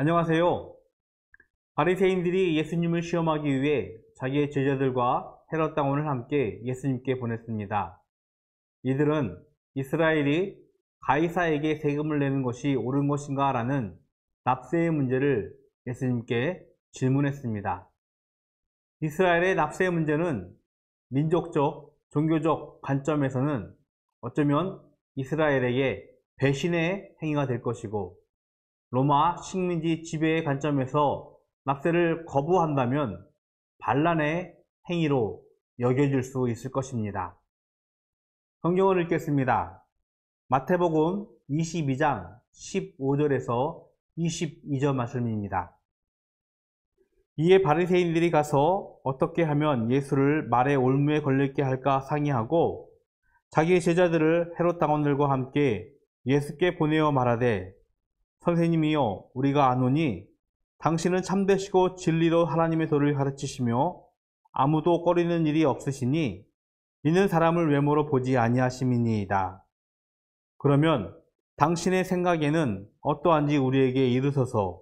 안녕하세요. 바리새인들이 예수님을 시험하기 위해 자기의 제자들과 헤롯 당원을 함께 예수님께 보냈습니다. 이들은 이스라엘이 가이사에게 세금을 내는 것이 옳은 것인가 라는 납세의 문제를 예수님께 질문했습니다. 이스라엘의 납세 문제는 민족적, 종교적 관점에서는 어쩌면 이스라엘에게 배신의 행위가 될 것이고, 로마 식민지 지배의 관점에서 납세를 거부한다면 반란의 행위로 여겨질 수 있을 것입니다. 성경을 읽겠습니다. 마태복음 22장 15절에서 22절 말씀입니다. 이에 바리새인들이 가서 어떻게 하면 예수를 말의 올무에 걸릴게 할까 상의하고 자기 제자들을 헤롯 당원들과 함께 예수께 보내어 말하되, 선생님이여, 우리가 아노니 당신은 참되시고 진리로 하나님의 도를 가르치시며 아무도 꺼리는 일이 없으시니 이는 사람을 외모로 보지 아니하심이니이다. 그러면 당신의 생각에는 어떠한지 우리에게 이르소서.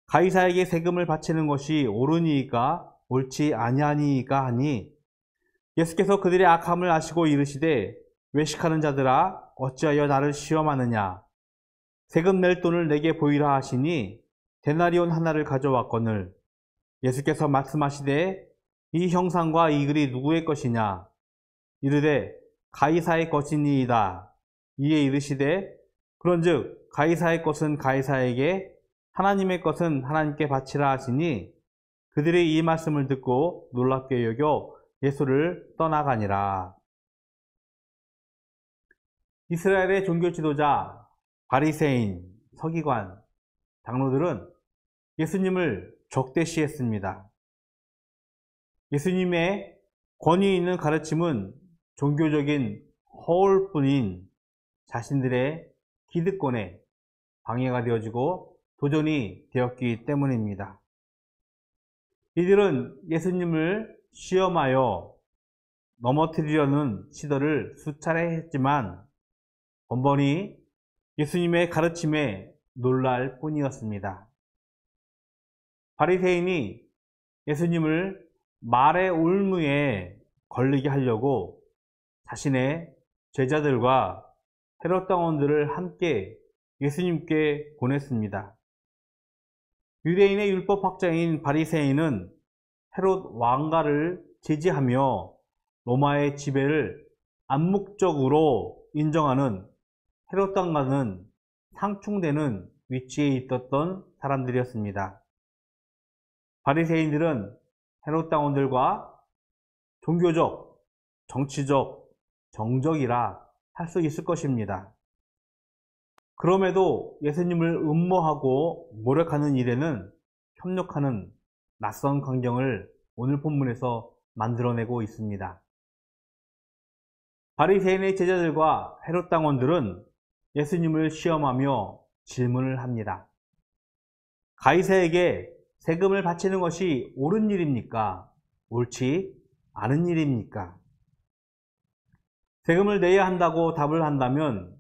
가이사에게 세금을 바치는 것이 옳으니이까 옳지 아니하니이까 하니, 예수께서 그들의 악함을 아시고 이르시되, 외식하는 자들아, 어찌하여 나를 시험하느냐. 세금 낼 돈을 내게 보이라 하시니 데나리온 하나를 가져왔거늘, 예수께서 말씀하시되, 이 형상과 이 글이 누구의 것이냐. 이르되 가이사의 것이니이다. 이에 이르시되, 그런즉 가이사의 것은 가이사에게, 하나님의 것은 하나님께 바치라 하시니, 그들이 이 말씀을 듣고 놀랍게 여겨 예수를 떠나가니라. 이스라엘의 종교 지도자, 바리새인, 서기관, 장로들은 예수님을 적대시했습니다. 예수님의 권위 있는 가르침은 종교적인 허울뿐인 자신들의 기득권에 방해가 되어지고 도전이 되었기 때문입니다. 이들은 예수님을 시험하여 넘어뜨리려는 시도를 수차례 했지만 번번이 예수님의 가르침에 놀랄 뿐이었습니다. 바리새인이 예수님을 말의 올무에 걸리게 하려고 자신의 제자들과 헤롯 당원들을 함께 예수님께 보냈습니다. 유대인의 율법학자인 바리새인은 헤롯 왕가를 제지하며 로마의 지배를 암묵적으로 인정하는 헤롯 당과는 상충되는 위치에 있었던 사람들이었습니다. 바리새인들은 헤롯 당원들과 종교적, 정치적, 정적이라 할 수 있을 것입니다. 그럼에도 예수님을 음모하고 모략하는 일에는 협력하는 낯선 광경을 오늘 본문에서 만들어내고 있습니다. 바리새인의 제자들과 헤롯 당원들은 예수님을 시험하며 질문을 합니다. 가이사에게 세금을 바치는 것이 옳은 일입니까? 옳지 않은 일입니까? 세금을 내야 한다고 답을 한다면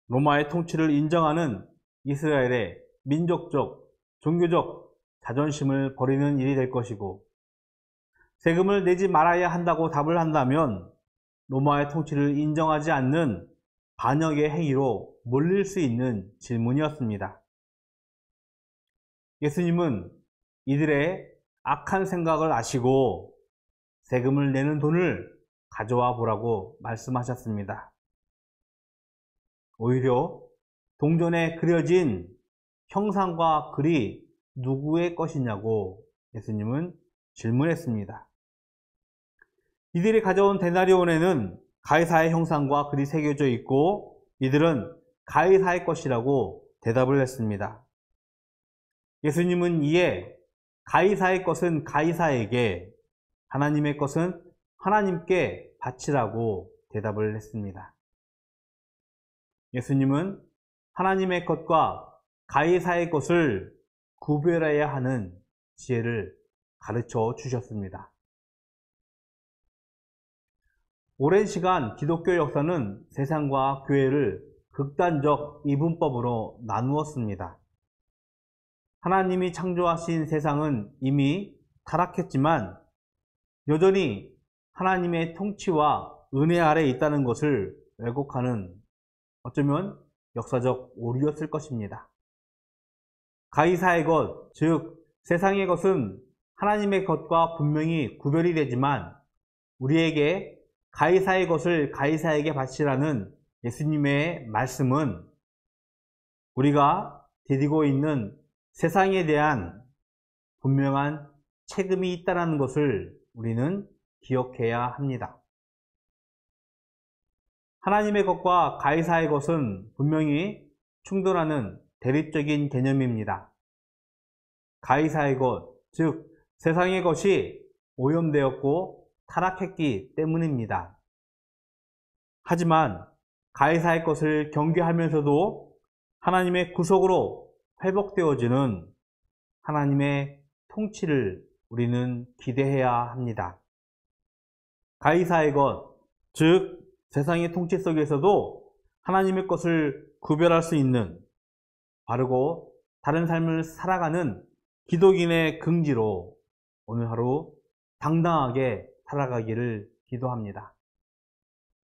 로마의 통치를 인정하는 이스라엘의 민족적, 종교적 자존심을 버리는 일이 될 것이고, 세금을 내지 말아야 한다고 답을 한다면 로마의 통치를 인정하지 않는 반역의 행위로 몰릴 수 있는 질문이었습니다. 예수님은 이들의 악한 생각을 아시고 세금을 내는 돈을 가져와 보라고 말씀하셨습니다. 오히려 동전에 그려진 형상과 글이 누구의 것이냐고 예수님은 질문했습니다. 이들이 가져온 데나리온에는 가이사의 형상과 글이 새겨져 있고 이들은 가이사의 것이라고 대답을 했습니다. 예수님은 이에 가이사의 것은 가이사에게, 하나님의 것은 하나님께 바치라고 대답을 했습니다. 예수님은 하나님의 것과 가이사의 것을 구별해야 하는 지혜를 가르쳐 주셨습니다. 오랜 시간 기독교 역사는 세상과 교회를 극단적 이분법으로 나누었습니다. 하나님이 창조하신 세상은 이미 타락했지만 여전히 하나님의 통치와 은혜 아래 있다는 것을 왜곡하는 어쩌면 역사적 오류였을 것입니다. 가이사의 것, 즉 세상의 것은 하나님의 것과 분명히 구별이 되지만 우리에게 가이사의 것을 가이사에게 바치라는 예수님의 말씀은 우리가 디디고 있는 세상에 대한 분명한 책임이 있다는 것을 우리는 기억해야 합니다. 하나님의 것과 가이사의 것은 분명히 충돌하는 대립적인 개념입니다. 가이사의 것, 즉 세상의 것이 오염되었고 타락했기 때문입니다. 하지만 가이사의 것을 경계하면서도 하나님의 구속으로 회복되어지는 하나님의 통치를 우리는 기대해야 합니다. 가이사의 것, 즉 세상의 통치 속에서도 하나님의 것을 구별할 수 있는 바르고 다른 삶을 살아가는 기독인의 긍지로 오늘 하루 당당하게 살아가기를 기도합니다.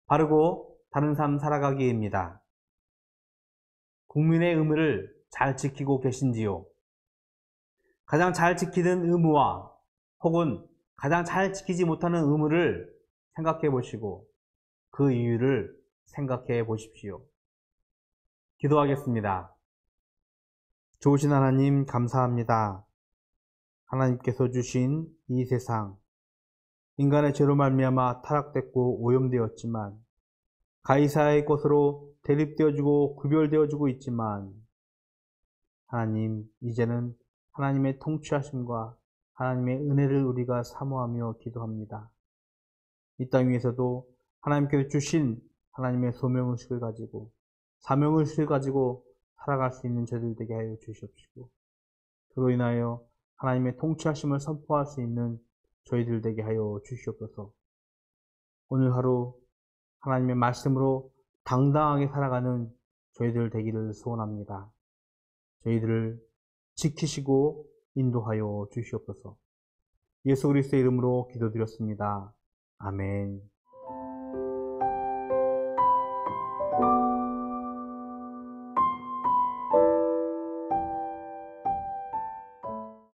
바르고 다른 삶 살아가기입니다. 국민의 의무를 잘 지키고 계신지요? 가장 잘 지키는 의무와 혹은 가장 잘 지키지 못하는 의무를 생각해 보시고 그 이유를 생각해 보십시오. 기도하겠습니다. 좋으신 하나님 감사합니다. 하나님께서 주신 이 세상, 인간의 죄로 말미암아 타락됐고 오염되었지만 가이사의 것으로 대립되어지고 구별되어지고 있지만 하나님, 이제는 하나님의 통치하심과 하나님의 은혜를 우리가 사모하며 기도합니다. 이 땅 위에서도 하나님께서 주신 하나님의 소명의식을 가지고 사명의식을 가지고 살아갈 수 있는 저희들 되게 하여 주시옵시고 그로 인하여 하나님의 통치하심을 선포할 수 있는 저희들 되게 하여 주시옵소서. 오늘 하루 하나님의 말씀으로 당당하게 살아가는 저희들 되기를 소원합니다. 저희들을 지키시고 인도하여 주시옵소서. 예수 그리스도의 이름으로 기도드렸습니다. 아멘.